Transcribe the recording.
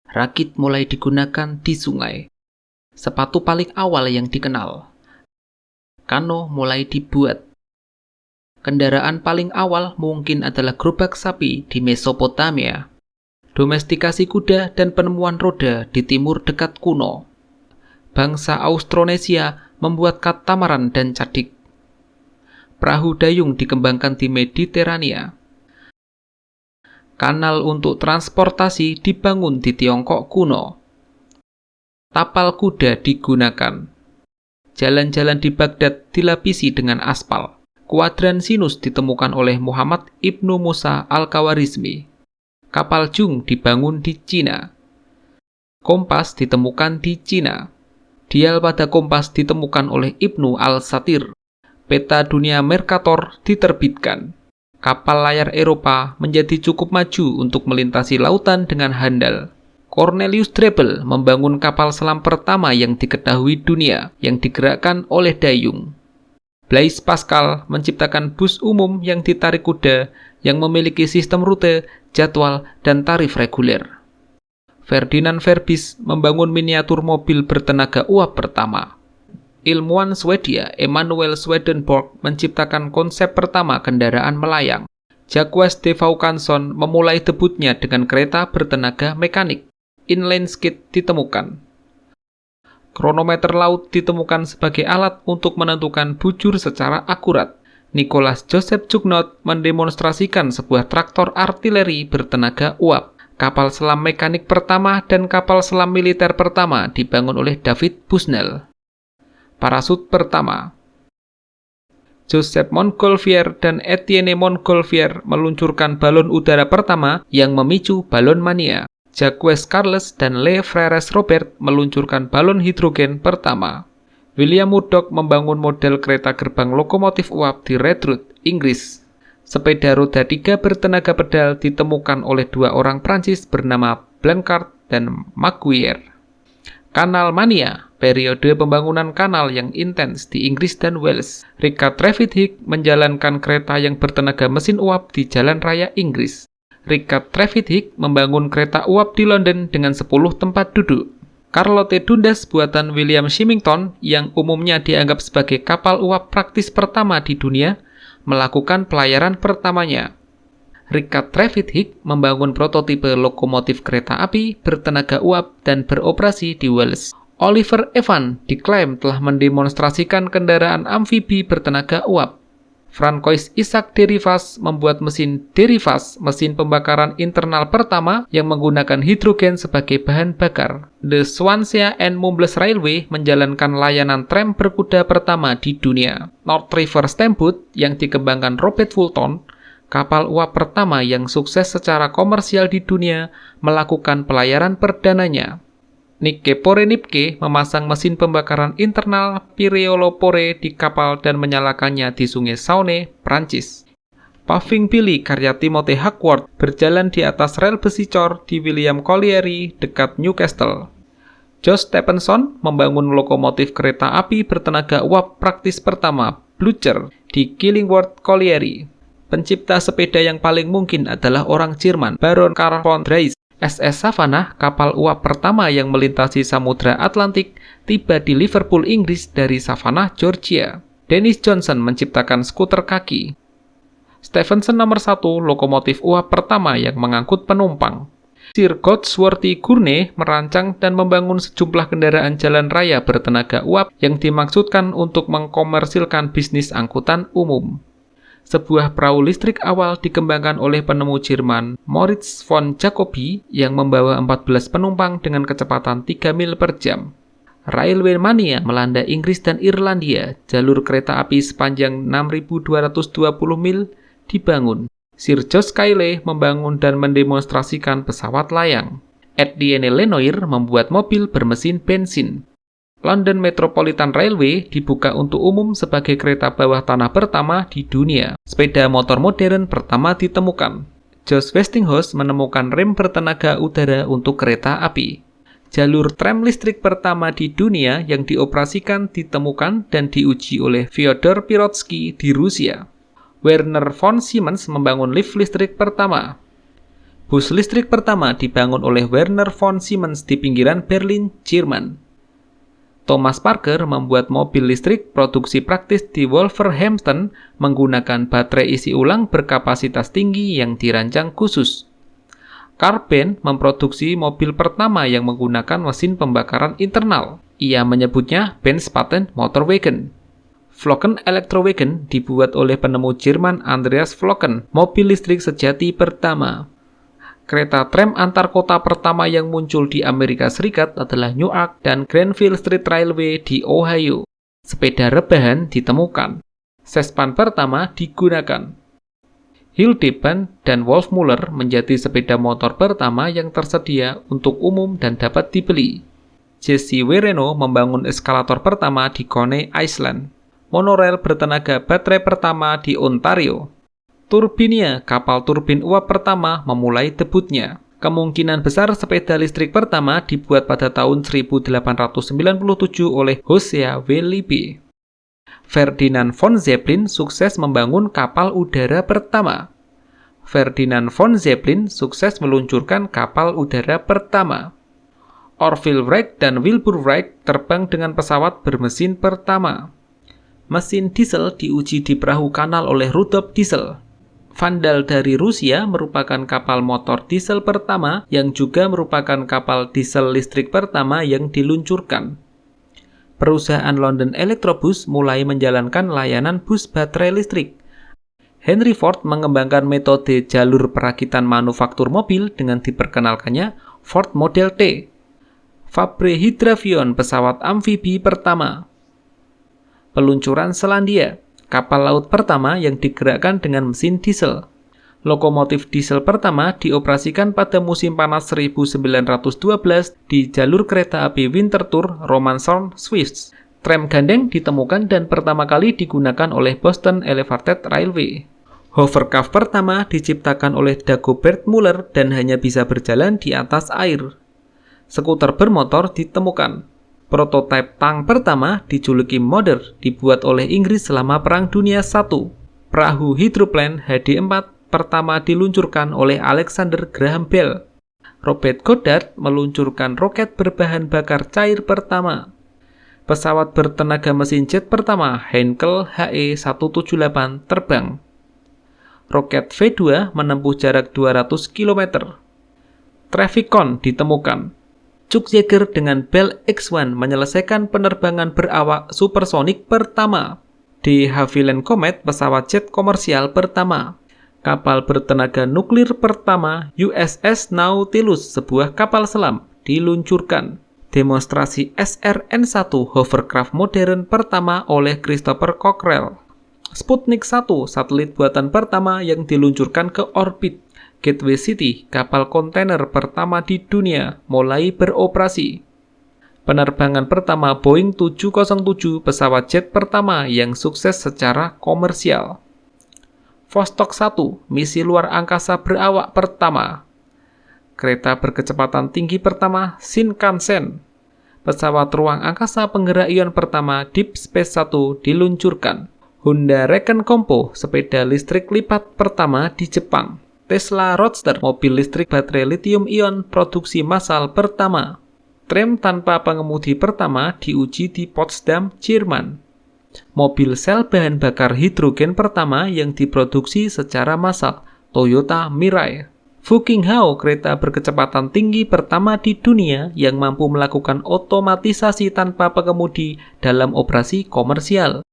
Rakit mulai digunakan di sungai. Sepatu paling awal yang dikenal. Kano mulai dibuat. Kendaraan paling awal mungkin adalah gerobak sapi di Mesopotamia. Domestikasi kuda dan penemuan roda di timur dekat kuno. Bangsa Austronesia membuat katamaran dan cadik. Perahu dayung dikembangkan di Mediterania. Kanal untuk transportasi dibangun di Tiongkok kuno. Tapal kuda digunakan. Jalan-jalan di Baghdad dilapisi dengan aspal. Kuadran sinus ditemukan oleh Muhammad Ibnu Musa Al-Khawarizmi. Kapal Jung dibangun di Cina. Kompas ditemukan di Cina. Dial pada kompas ditemukan oleh Ibnu Al-Satir. Peta dunia Mercator diterbitkan. Kapal layar Eropa menjadi cukup maju untuk melintasi lautan dengan handal. Cornelius Drebbel membangun kapal selam pertama yang diketahui dunia yang digerakkan oleh dayung. Blaise Pascal menciptakan bus umum yang ditarik kuda yang memiliki sistem rute, jadwal, dan tarif reguler. Ferdinand Verbis membangun miniatur mobil bertenaga uap pertama. Ilmuwan Swedia Emanuel Swedenborg menciptakan konsep pertama kendaraan melayang. Jacques de Vaucanson memulai debutnya dengan kereta bertenaga mekanik. Inline skate ditemukan. Kronometer laut ditemukan sebagai alat untuk menentukan bujur secara akurat. Nicholas Joseph Cugnot mendemonstrasikan sebuah traktor artileri bertenaga uap. Kapal selam mekanik pertama dan kapal selam militer pertama dibangun oleh David Bushnell. Parasut pertama. Joseph Montgolfier dan Etienne Montgolfier meluncurkan balon udara pertama yang memicu balon mania. Jacques Carles dan Le Frères Robert meluncurkan balon hidrogen pertama. William Murdoch membangun model kereta gerbang lokomotif uap di Redruth, Inggris. Sepeda roda 3 bertenaga pedal ditemukan oleh dua orang Prancis bernama Blanchard dan Maguire. Kanal mania, periode pembangunan kanal yang intens di Inggris dan Wales. Richard Trevithick menjalankan kereta yang bertenaga mesin uap di jalan raya Inggris. Richard Trevithick membangun kereta uap di London dengan 10 tempat duduk. Charlotte Dundas buatan William Symington yang umumnya dianggap sebagai kapal uap praktis pertama di dunia, melakukan pelayaran pertamanya. Richard Trevithick membangun prototipe lokomotif kereta api bertenaga uap dan beroperasi di Wales. Oliver Evan diklaim telah mendemonstrasikan kendaraan amfibi bertenaga uap. Francois Isaac Derivas membuat mesin Derivas, mesin pembakaran internal pertama yang menggunakan hidrogen sebagai bahan bakar. The Swansea and Mumbles Railway menjalankan layanan tram berkuda pertama di dunia. North River Steamboat yang dikembangkan Robert Fulton, kapal uap pertama yang sukses secara komersial di dunia, melakukan pelayaran perdananya. Nike Pore-Nipke memasang mesin pembakaran internal Pyreolopore di kapal dan menyalakannya di sungai Saône, Prancis. Puffing Billy karya Timothy Hackworth berjalan di atas rel besi cor di William Colliery dekat Newcastle. Josh Stephenson membangun lokomotif kereta api bertenaga uap praktis pertama, Blücher, di Killingworth Colliery. Pencipta sepeda yang paling mungkin adalah orang Jerman, Baron Karl von Drais. SS Savannah, kapal uap pertama yang melintasi Samudra Atlantik, tiba di Liverpool, Inggris dari Savannah, Georgia. Dennis Johnson menciptakan skuter kaki. Stephenson nomor 1, lokomotif uap pertama yang mengangkut penumpang. Sir Goldsworthy Gurney merancang dan membangun sejumlah kendaraan jalan raya bertenaga uap yang dimaksudkan untuk mengkomersilkan bisnis angkutan umum. Sebuah perahu listrik awal dikembangkan oleh penemu Jerman Moritz von Jacobi yang membawa 14 penumpang dengan kecepatan 3 mil per jam. Railway mania melanda Inggris dan Irlandia. Jalur kereta api sepanjang 6.220 mil dibangun. Sir George Cayley membangun dan mendemonstrasikan pesawat layang. Etienne Lenoir membuat mobil bermesin bensin. London Metropolitan Railway dibuka untuk umum sebagai kereta bawah tanah pertama di dunia. Sepeda motor modern pertama ditemukan. George Westinghouse menemukan rem bertenaga udara untuk kereta api. Jalur tram listrik pertama di dunia yang dioperasikan ditemukan dan diuji oleh Fyodor Pirotsky di Rusia. Werner von Siemens membangun lift listrik pertama. Bus listrik pertama dibangun oleh Werner von Siemens di pinggiran Berlin, Jerman. Thomas Parker membuat mobil listrik produksi praktis di Wolverhampton menggunakan baterai isi ulang berkapasitas tinggi yang dirancang khusus. Karl Benz memproduksi mobil pertama yang menggunakan mesin pembakaran internal. Ia menyebutnya Benz-Patent Motorwagen. Flocken Electrowagen dibuat oleh penemu Jerman Andreas Flocken, mobil listrik sejati pertama. Kereta tram antar kota pertama yang muncul di Amerika Serikat adalah Newark dan Granville Street Railway di Ohio. Sepeda rebahan ditemukan. Sespan pertama digunakan. Hildebrand dan Wolfmuller menjadi sepeda motor pertama yang tersedia untuk umum dan dapat dibeli. Jesse Wereno membangun eskalator pertama di Coney Island. Monorail bertenaga baterai pertama di Ontario. Turbinia, kapal turbin uap pertama, memulai debutnya. Kemungkinan besar sepeda listrik pertama dibuat pada tahun 1897 oleh Hosea W. Libbey. Ferdinand von Zeppelin sukses membangun kapal udara pertama. Ferdinand von Zeppelin sukses meluncurkan kapal udara pertama. Orville Wright dan Wilbur Wright terbang dengan pesawat bermesin pertama. Mesin diesel diuji di perahu kanal oleh Rudolf Diesel. Vandal dari Rusia merupakan kapal motor diesel pertama yang juga merupakan kapal diesel listrik pertama yang diluncurkan. Perusahaan London Electrobus mulai menjalankan layanan bus baterai listrik. Henry Ford mengembangkan metode jalur perakitan manufaktur mobil dengan diperkenalkannya Ford Model T. Fabre Hydravion, pesawat amfibi pertama. Peluncuran Selandia, kapal laut pertama yang digerakkan dengan mesin diesel. Lokomotif diesel pertama dioperasikan pada musim panas 1912 di jalur kereta api Winterthur, Romanshorn, Swiss. Tram gandeng ditemukan dan pertama kali digunakan oleh Boston Elevated Railway. Hovercraft pertama diciptakan oleh Dagobert Muller dan hanya bisa berjalan di atas air. Skuter bermotor ditemukan. Prototipe tank pertama dijuluki Modder dibuat oleh Inggris selama Perang Dunia I. Perahu hidroplane HD-4 pertama diluncurkan oleh Alexander Graham Bell. Robert Goddard meluncurkan roket berbahan bakar cair pertama. Pesawat bertenaga mesin jet pertama Heinkel HE-178 terbang. Roket V2 menempuh jarak 200 km. Traficon ditemukan. Chuck Yeager dengan Bell X-1 menyelesaikan penerbangan berawak supersonik pertama. De Havilland Comet, pesawat jet komersial pertama. Kapal bertenaga nuklir pertama USS Nautilus, sebuah kapal selam, diluncurkan. Demonstrasi SRN-1 hovercraft modern pertama oleh Christopher Cockrell. Sputnik 1, satelit buatan pertama yang diluncurkan ke orbit. Gateway City, kapal kontainer pertama di dunia, mulai beroperasi. Penerbangan pertama Boeing 707, pesawat jet pertama yang sukses secara komersial. Vostok 1, misi luar angkasa berawak pertama. Kereta berkecepatan tinggi pertama Shinkansen. Pesawat ruang angkasa penggerak ion pertama Deep Space 1 diluncurkan. Honda Recon Compo, sepeda listrik lipat pertama di Jepang. Tesla Roadster, mobil listrik baterai lithium-ion produksi massal pertama. Tram tanpa pengemudi pertama diuji di Potsdam, Jerman. Mobil sel bahan bakar hidrogen pertama yang diproduksi secara massal, Toyota Mirai. Fuqinghao, kereta berkecepatan tinggi pertama di dunia yang mampu melakukan otomatisasi tanpa pengemudi dalam operasi komersial.